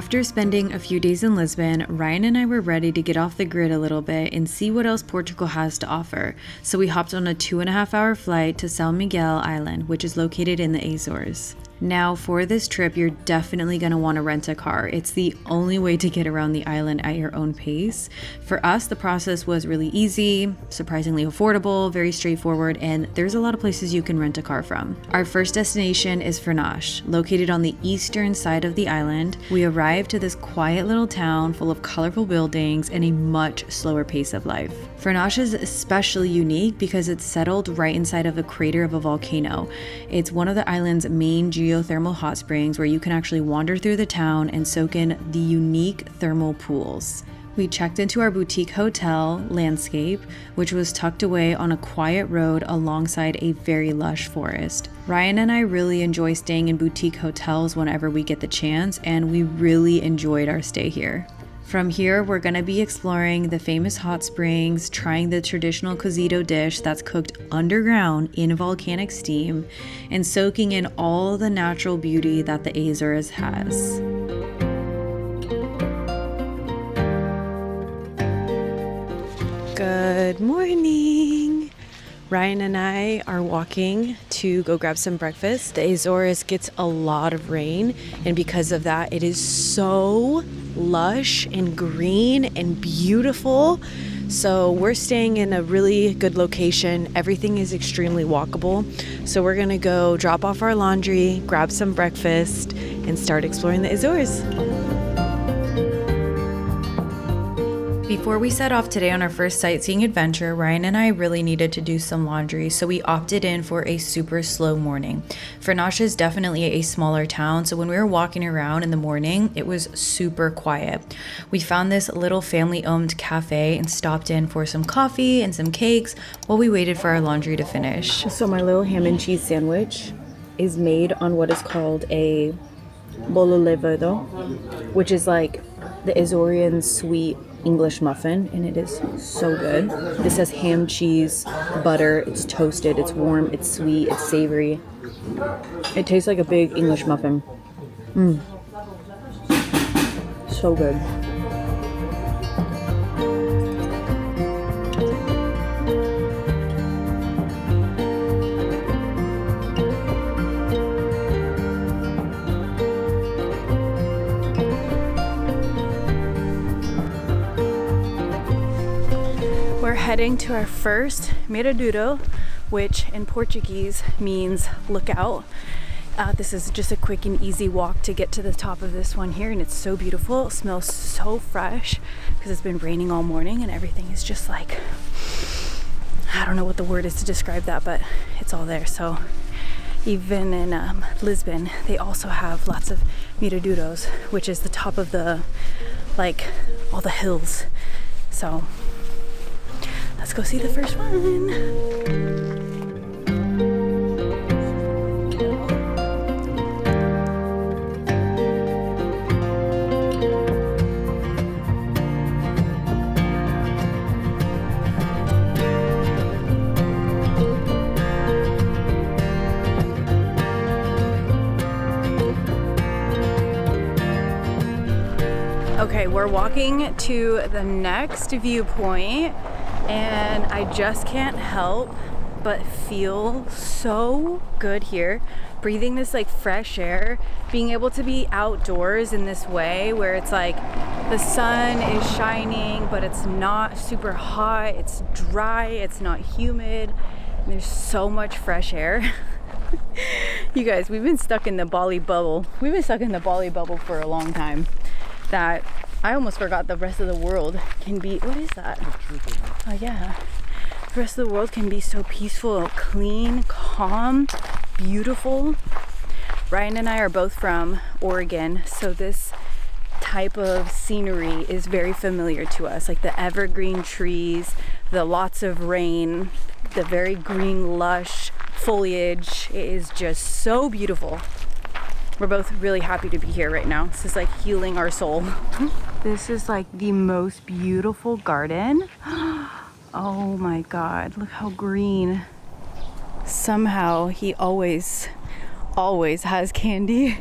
After spending a few days in Lisbon, Ryan and I were ready to get off the grid a little bit and see what else Portugal has to offer. So we hopped on a 2.5-hour flight to Sal Miguel Island, which is located in the Azores. Now, for this trip, you're definitely going to want to rent a car. It's the only way to get around the island at your own pace. For us, the process was really easy, surprisingly affordable, very straightforward, and there's a lot of places you can rent a car from. Our first destination is Furnas, located on the eastern side of the island. We arrived to this quiet little town full of colorful buildings and a much slower pace of life. Furnas is especially unique because it's settled right inside of the crater of a volcano. It's one of the island's main geothermal hot springs where you can actually wander through the town and soak in the unique thermal pools. We checked into our boutique hotel, Landscape, which was tucked away on a quiet road alongside a very lush forest. Ryan and I really enjoy staying in boutique hotels whenever we get the chance, and we really enjoyed our stay here. From here, we're going to be exploring the famous hot springs, trying the traditional cozido dish that's cooked underground in volcanic steam, and soaking in all the natural beauty that the Azores has. Good morning! Ryan and I are walking to go grab some breakfast. The Azores gets a lot of rain, and because of that, it is so lush and green and beautiful. So we're staying in a really good location. Everything is extremely walkable. So we're gonna go drop off our laundry, grab some breakfast, and start exploring the Azores. Before we set off today on our first sightseeing adventure, Ryan and I really needed to do some laundry, so we opted in for a super slow morning. Furnas is definitely a smaller town, so when we were walking around in the morning, it was super quiet. We found this little family-owned cafe and stopped in for some coffee and some cakes while we waited for our laundry to finish. So my little ham and cheese sandwich is made on what is called a bolo levado, which is like the Azorean sweet English muffin, and it is so good. This has ham, cheese, butter. It's toasted, it's warm, it's sweet, it's savory. It tastes like a big English muffin. So good. We're heading to our first miradouro, which in Portuguese means lookout. This is just a quick and easy walk to get to the top of this one here, and it's so beautiful. It smells so fresh because it's been raining all morning and everything is just like, I don't know what the word is to describe that, but it's all there. So even in Lisbon, they also have lots of miradouros, which is the top of the, like, all the hills. So let's go see the first one. Okay, we're walking to the next viewpoint, and I just can't help but feel so good here, breathing this like fresh air, being able to be outdoors in this way where it's like the sun is shining but it's not super hot, it's dry, it's not humid, and there's so much fresh air. You guys, we've been stuck in the Bali bubble. We've been stuck in the Bali bubble for a long time. That I almost forgot the rest of the world can be. What is that? Oh yeah, the rest of the world can be so peaceful, clean, calm, beautiful. Ryan and I are both from Oregon, so this type of scenery is very familiar to us, like the evergreen trees, the lots of rain, the very green lush foliage. It is just so beautiful. We're both really happy to be here right now. This is like healing our soul. This is like the most beautiful garden. Oh my God, look how green. Somehow he always has candy.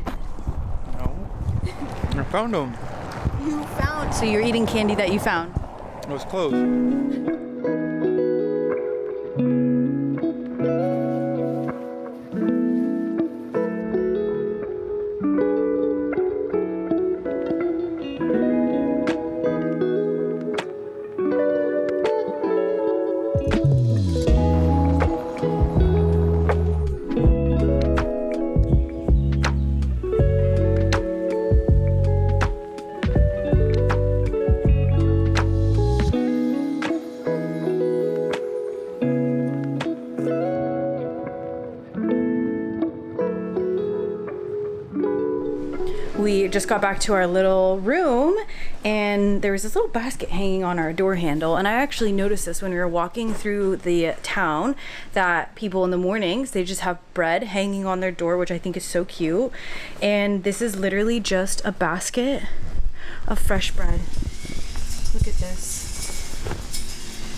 No. found them. You found. So you're eating candy that you found. It was closed. We just got back to our little room and there was this little basket hanging on our door handle, and I actually noticed this when we were walking through the town, that people in the mornings, they just have bread hanging on their door, which I think is so cute. And this is literally just a basket of fresh bread. Look at this.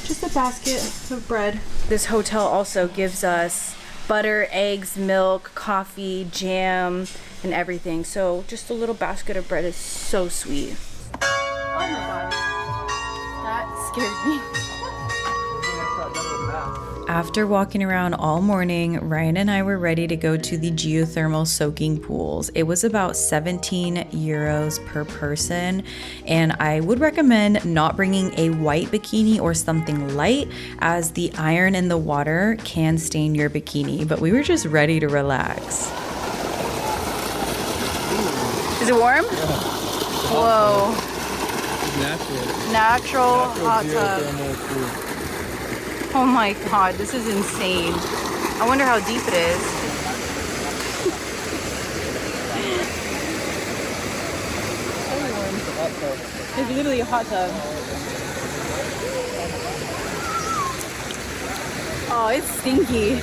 Just a basket of bread. This hotel also gives us butter, eggs, milk, coffee, jam, and everything. So just a little basket of bread is so sweet. Oh my god, that scared me. After walking around all morning, Ryan and I were ready to go to the geothermal soaking pools. It was about 17 euros per person, and I would recommend not bringing a white bikini or something light, as the iron in the water can stain your bikini, but we were just ready to relax. Is it warm? Yeah. Whoa. Natural hot tub. Oh my god, this is insane. I wonder how deep it is. It's literally a hot tub. Oh, it's stinky.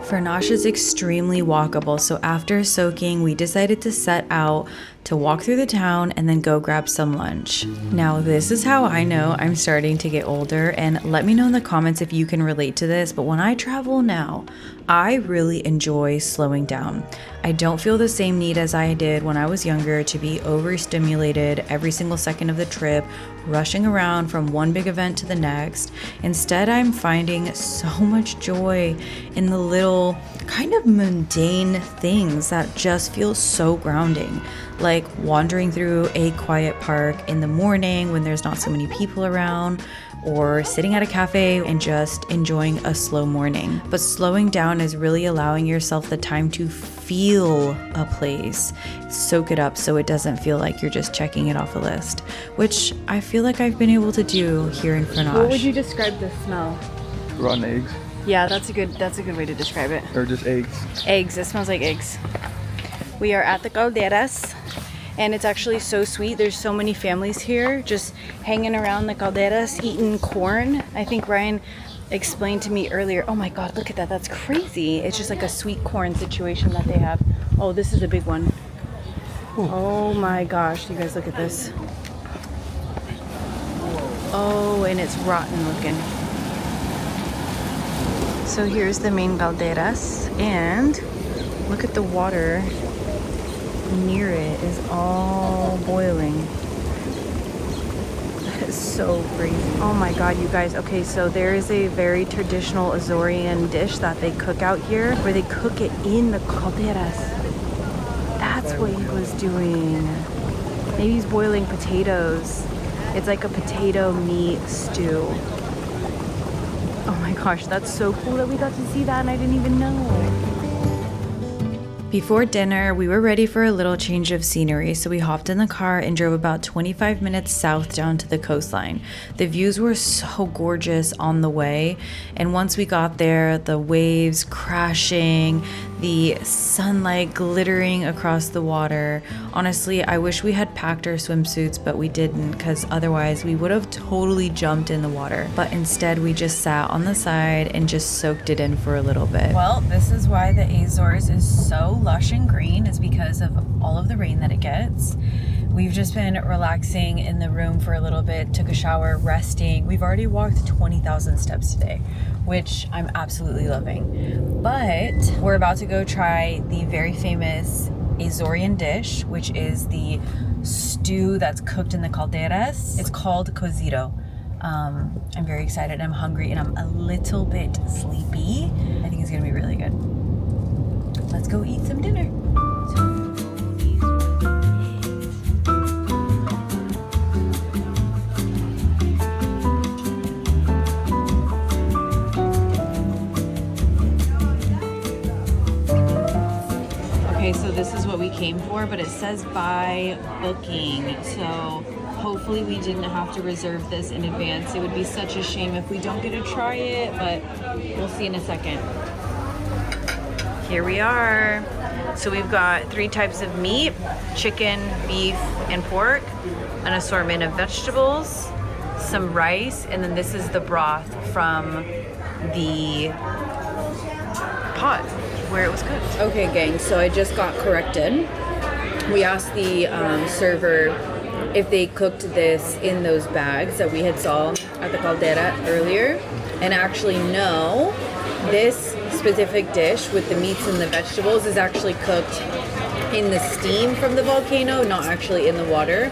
Furnas is extremely walkable, so after soaking, we decided to set out to walk through the town and then go grab some lunch. Now, this is how I know I'm starting to get older, and let me know in the comments if you can relate to this, but when I travel now, I really enjoy slowing down. I don't feel the same need as I did when I was younger to be overstimulated every single second of the trip, rushing around from one big event to the next. Instead, I'm finding so much joy in the little kind of mundane things that just feel so grounding, like wandering through a quiet park in the morning when there's not so many people around, or sitting at a cafe and just enjoying a slow morning. But slowing down is really allowing yourself the time to feel a place, soak it up so it doesn't feel like you're just checking it off a list, which I feel like I've been able to do here in Furnas. What would you describe the smell? Rotten eggs. Yeah, that's a good way to describe it. Or just eggs. Eggs, it smells like eggs. We are at the calderas, and it's actually so sweet. There's so many families here just hanging around the calderas eating corn. I think Ryan explained to me earlier. Oh my god, look at that, that's crazy. It's just like a sweet corn situation that they have. Oh, this is a big one. Ooh. Oh my gosh, you guys look at this. Oh, and it's rotten looking. So here's the main calderas, and look at the water near it is all boiling. That is so crazy. Oh my god, you guys. Okay, so there is a very traditional Azorean dish that they cook out here, where they cook it in the calderas. That's what he was doing. Maybe he's boiling potatoes. It's like a potato meat stew. Oh my gosh, that's so cool that we got to see that and I didn't even know. Before dinner, we were ready for a little change of scenery, so we hopped in the car and drove about 25 minutes south down to the coastline. The views were so gorgeous on the way, and once we got there, the waves crashing, the sunlight glittering across the water. Honestly, I wish we had packed our swimsuits, but we didn't, because otherwise we would have totally jumped in the water. But instead we just sat on the side and just soaked it in for a little bit. Well, this is why the Azores is so lush and green, is because of all of the rain that it gets. We've just been relaxing in the room for a little bit, took a shower, resting. We've already walked 20,000 steps today, which I'm absolutely loving. But we're about to go try the very famous Azorean dish, which is the stew that's cooked in the calderas. It's called cozido. I'm very excited. I'm hungry and I'm a little bit sleepy. I think it's gonna be really good. Let's go eat some dinner. Okay, so this is what we came for, but it says by booking, so hopefully we didn't have to reserve this in advance. It would be such a shame if we don't get to try it, but we'll see in a second. Here we are. So we've got 3 types of meat: chicken, beef, and pork, an assortment of vegetables, some rice, and then this is the broth from the pot where it was cooked. Okay, gang, so I just got corrected. We asked the server if they cooked this in those bags that we had saw at the caldera earlier, and actually no, this specific dish with the meats and the vegetables is actually cooked in the steam from the volcano, not actually in the water.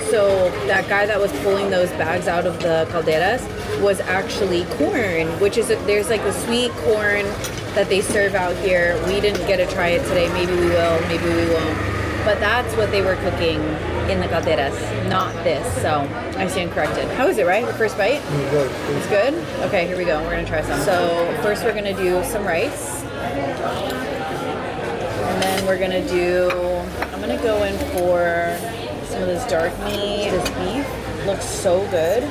So that guy that was pulling those bags out of the calderas was actually corn, which is there's like the sweet corn that they serve out here. We didn't get to try it today. Maybe we will, maybe we won't. But that's what they were cooking in the calderas, not this. So I stand corrected. How is it, right? The first bite? It's good. It's good? Okay, here we go. We're gonna try some. So first we're gonna do some rice. And then we're gonna do, I'm gonna go in for some of this dark meat. This beef looks so good.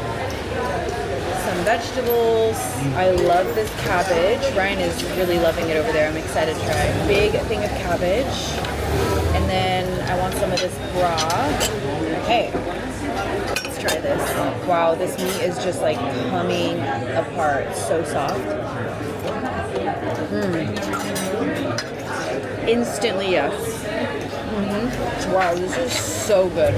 Some vegetables. I love this cabbage. Ryan is really loving it over there. I'm excited to try. Big thing of cabbage. And then I want some of this broth. Okay, let's try this. Wow, this meat is just like coming apart. So soft. Instantly yes. Wow, this is so good.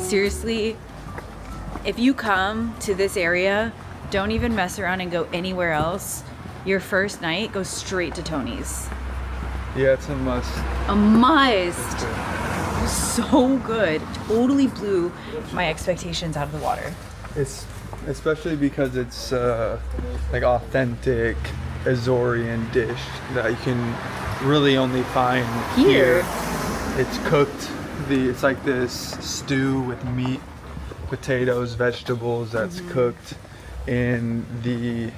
Seriously, if you come to this area, don't even mess around and go anywhere else. Your first night, go straight to Tony's. Yeah, it's a must. A must. So good. Totally blew my expectations out of the water. It's especially because it's like authentic Azorean dish that you can really only find here. It's cooked. It's like this stew with meat, potatoes, vegetables that's cooked in the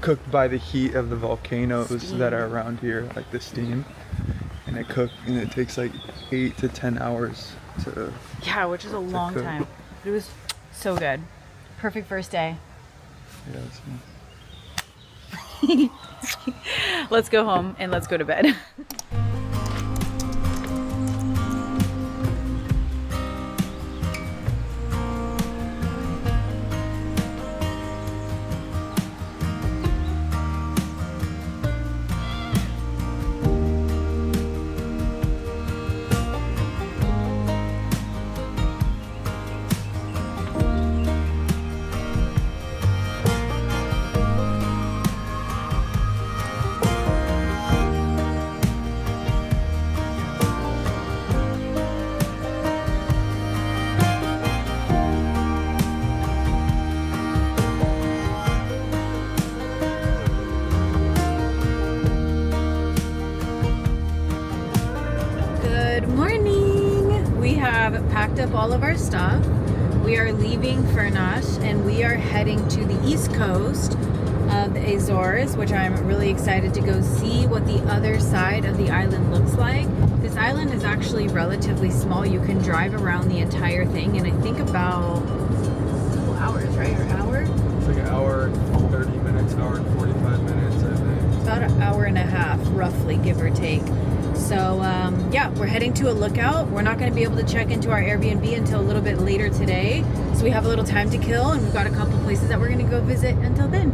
cooked by the heat of the volcanoes that are around here, like the steam, and it takes like 8 to 10 hours to which is a long time. But it was so good. Perfect first day. Yeah, Let's go home and let's go to bed. Packed up all of our stuff. We are leaving Furnas and we are heading to the east coast. of the Azores, which I'm really excited to go see what the other side of the island looks like. This island is actually relatively small. You can drive around the entire thing in I think about a couple hours, right? Or hour? It's like an hour and 30 minutes, hour and 45 minutes, I think. It's about an hour and a half, roughly, give or take. So yeah, we're heading to a lookout. We're not going to be able to check into our Airbnb until a little bit later today. So we have a little time to kill, and we've got a couple places that we're going to go visit until then.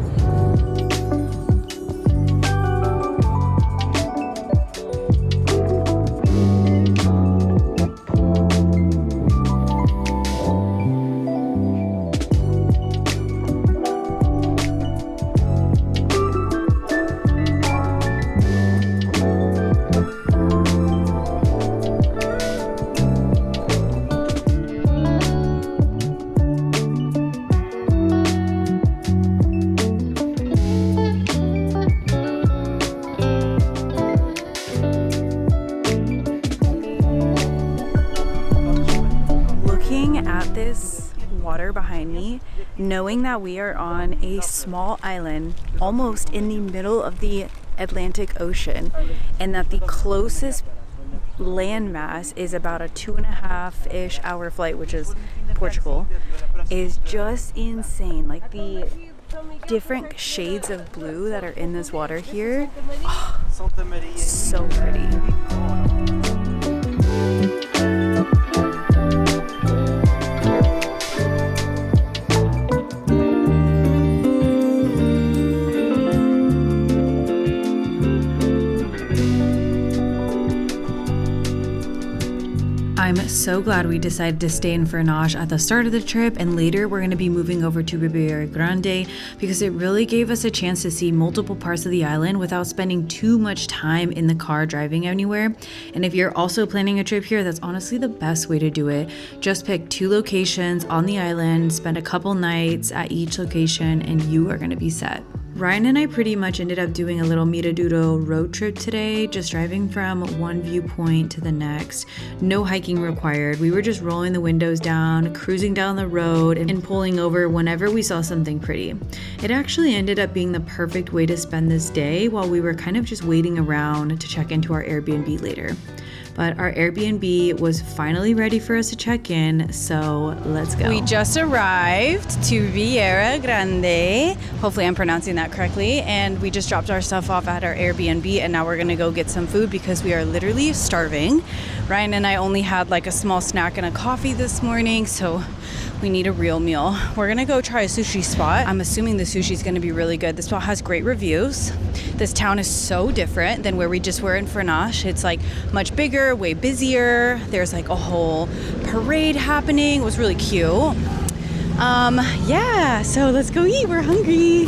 Behind me, knowing that we are on a small island almost in the middle of the Atlantic Ocean, and that the closest landmass is about a 2.5-ish hour flight, which is Portugal, is just insane. Like the different shades of blue that are in this water here, so pretty. I'm so glad we decided to stay in Furnas at the start of the trip, and later we're going to be moving over to Ribeira Grande because it really gave us a chance to see multiple parts of the island without spending too much time in the car driving anywhere. And if you're also planning a trip here, that's honestly the best way to do it. Just pick 2 locations on the island, spend a couple nights at each location, and you are going to be set. Ryan and I pretty much ended up doing a little Miraduro road trip today, just driving from one viewpoint to the next. No hiking required. We were just rolling the windows down, cruising down the road, and pulling over whenever we saw something pretty. It actually ended up being the perfect way to spend this day while we were kind of just waiting around to check into our Airbnb later. But our Airbnb was finally ready for us to check in, so let's go. We just arrived to Ribeira Grande. Hopefully I'm pronouncing that correctly. And we just dropped our stuff off at our Airbnb, and now we're gonna go get some food because we are literally starving. Ryan and I only had like a small snack and a coffee this morning, so we need a real meal. We're gonna go try a sushi spot. I'm assuming the sushi is gonna be really good. This spot has great reviews. This town is so different than where we just were in Furnas. It's like much bigger, way busier. There's like a whole parade happening. It was really cute. Yeah, so let's go eat. We're hungry.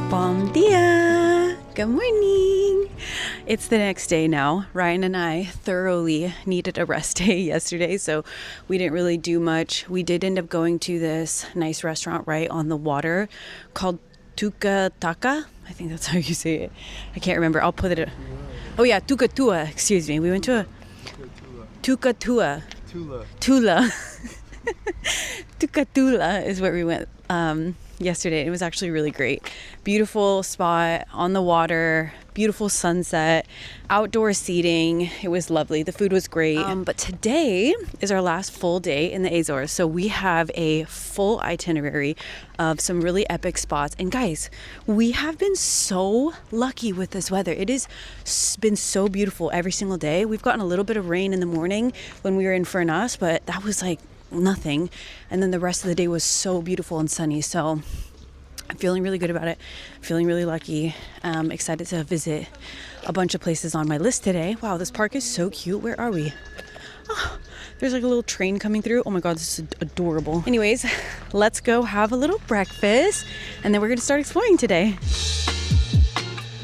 Bom dia! Good morning! It's the next day now. Ryan and I thoroughly needed a rest day yesterday, so we didn't really do much. We did end up going to this nice restaurant right on the water called Tukataka. I think that's how you say it. I can't remember. I'll put it. Oh yeah, Tukatua. Excuse me. We went to a Tukatua. Tula. Tucatula is where we went yesterday. It was actually really great. Beautiful spot on the water, beautiful sunset, outdoor seating. It was lovely. The food was great. But today is our last full day in the Azores. So we have a full itinerary of some really epic spots. And guys, we have been so lucky with this weather. It has been so beautiful every single day. We've gotten a little bit of rain in the morning when we were in Furnas, but that was like nothing. And then the rest of the day was so beautiful and sunny. So I'm feeling really good about it. Feeling really lucky. Excited to visit a bunch of places on my list today. Wow, this park is so cute. Where are we? Oh, there's like a little train coming through. Oh my God, this is adorable. Anyways, let's go have a little breakfast and then we're gonna start exploring today.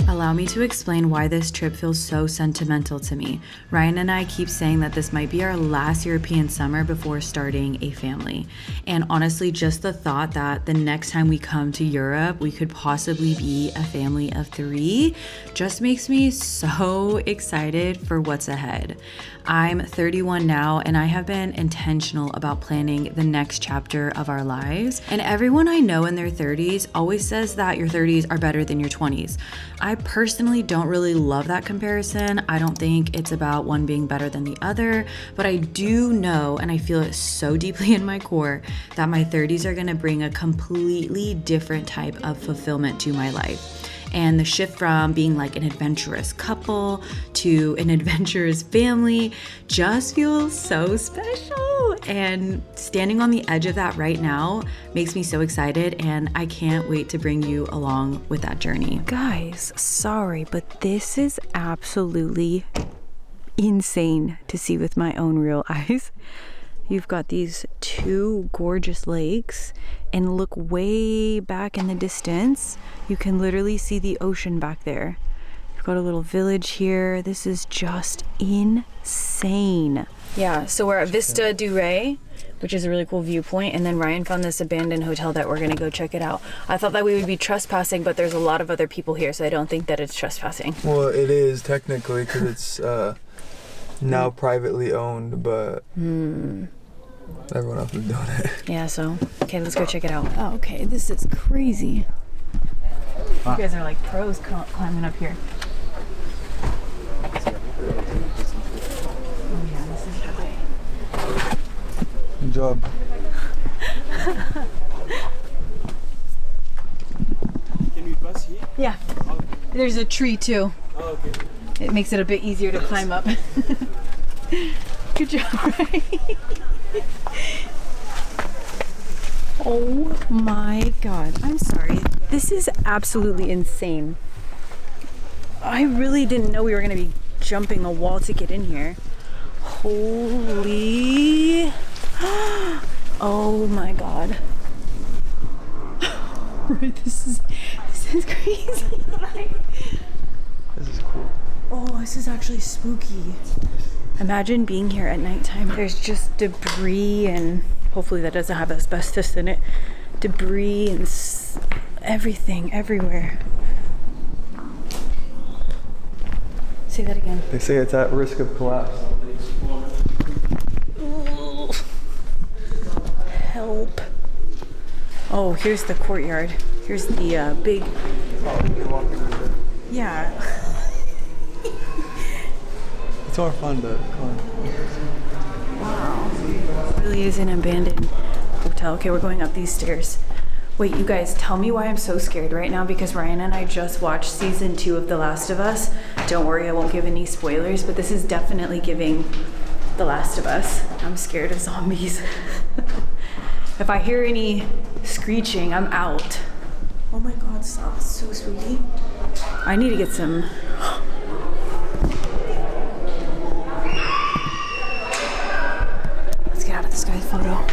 Allow me to explain why this trip feels so sentimental to me. Ryan and I keep saying that this might be our last European summer before starting a family. And honestly, just the thought that the next time we come to Europe, we could possibly be a family of 3 just makes me so excited for what's ahead. I'm 31 now and I have been intentional about planning the next chapter of our lives. And everyone I know in their 30s always says that your 30s are better than your 20s. I personally don't really love that comparison. I don't think it's about one being better than the other, but I do know, and I feel it so deeply in my core, that my 30s are gonna bring a completely different type of fulfillment to my life. And the shift from being like an adventurous couple to an adventurous family just feels so special. And standing on the edge of that right now makes me so excited, and I can't wait to bring you along with that journey. Guys, sorry, but this is absolutely insane to see with my own real eyes. You've got these 2 gorgeous lakes, and look way back in the distance. You can literally see the ocean back there. You've got a little village here. This is just insane. Yeah, so we're at Vista du Rey, which is a really cool viewpoint, and then Ryan found this abandoned hotel that we're gonna go check it out. I thought that we would be trespassing, but there's a lot of other people here, so I don't think that it's trespassing. Well, it is technically because it's now privately owned, but everyone else is doing it. Yeah, so, okay, let's go check it out. Oh, okay, this is crazy. You guys are like pros climbing up here. Oh yeah, this is high. Good job. Can we pass here? Yeah, there's a tree too. Oh, okay. It makes it a bit easier to climb up. Good job, right? Oh my God, I'm sorry. This is absolutely insane. I really didn't know we were gonna be jumping a wall to get in here. Holy, oh my God. Right, this is crazy. This is cool. Oh, this is actually spooky. Imagine being here at nighttime. There's just debris, and hopefully that doesn't have asbestos in it. Debris and everything everywhere. Say that again. They say it's at risk of collapse. Ooh. Help. Oh, here's the courtyard. Here's the big... Yeah. It's more fun to climb. Wow. It really is an abandoned hotel. Okay, we're going up these stairs. Wait, you guys, tell me why I'm so scared right now, because Ryan and I just watched season 2 of The Last of Us. Don't worry, I won't give any spoilers, but this is definitely giving The Last of Us. I'm scared of zombies. If I hear any screeching, I'm out. Oh my God, stop, it's so spooky. I need to get some... Let's get out of this guy's photo.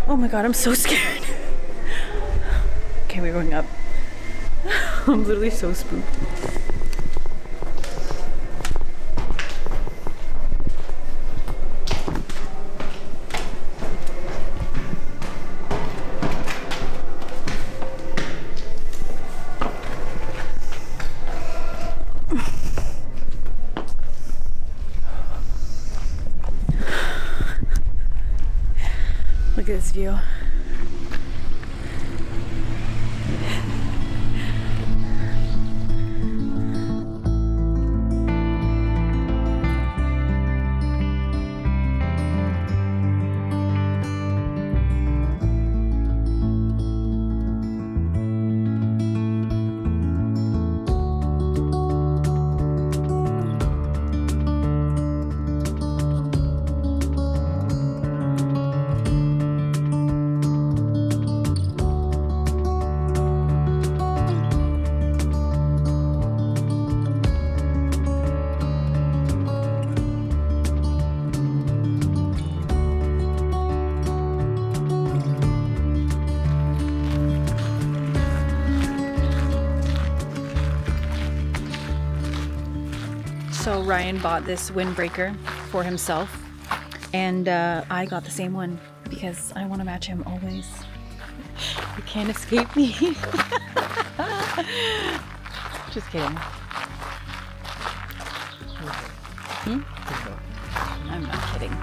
Oh my God, I'm so scared. Okay, we're going up. I'm literally so spooked. at this view. So Ryan bought this windbreaker for himself, and I got the same one because I want to match him always. You can't escape me. Just kidding. I'm not kidding.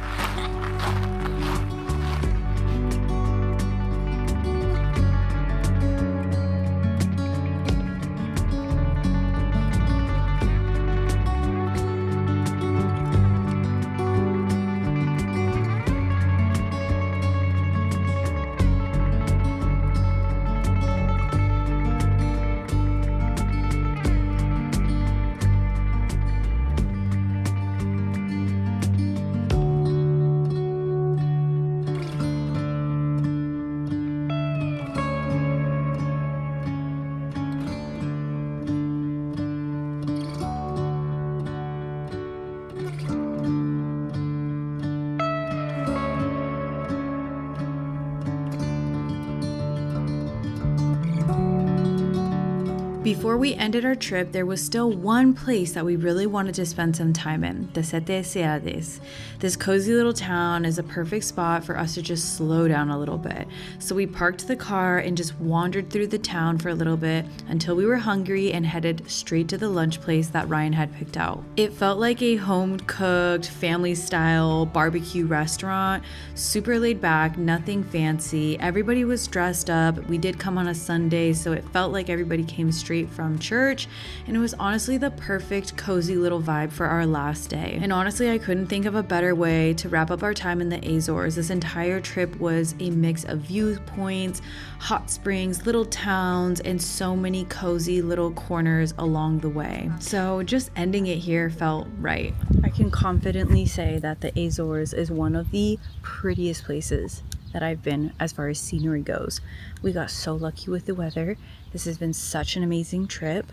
Before we ended our trip, there was still one place that we really wanted to spend some time in, the Sete Cidades. This cozy little town is a perfect spot for us to just slow down a little bit. So we parked the car and just wandered through the town for a little bit until we were hungry and headed straight to the lunch place that Ryan had picked out. It felt like a home-cooked, family-style barbecue restaurant, super laid back, nothing fancy. Everybody was dressed up. We did come on a Sunday, so it felt like everybody came straight from church, and it was honestly the perfect cozy little vibe for our last day. And honestly, I couldn't think of a better way to wrap up our time in the Azores. This entire trip was a mix of viewpoints, hot springs, little towns, and so many cozy little corners along the way. So just ending it here felt right. I can confidently say that the Azores is one of the prettiest places that I've been as far as scenery goes. We got so lucky with the weather. This has been such an amazing trip.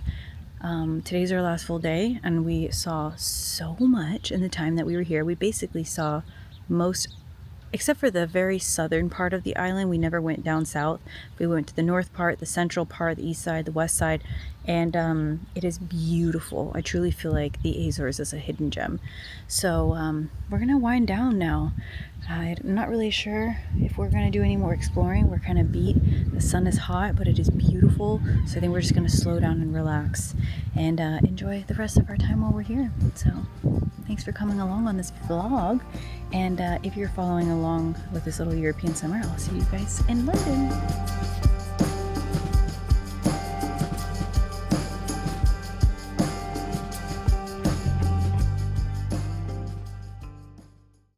Today's our last full day, and we saw so much in the time that we were here. We basically saw most, except for the very southern part of the island. We never went down south. We went to the north part, the central part, the east side, the west side, and it is beautiful. I truly feel like the Azores is a hidden gem. So we're gonna wind down now. I'm not really sure if we're going to do any more exploring. We're kind of beat. The sun is hot, but it is beautiful. So I think we're just going to slow down and relax and enjoy the rest of our time while we're here. So thanks for coming along on this vlog. And if you're following along with this little European summer, I'll see you guys in London.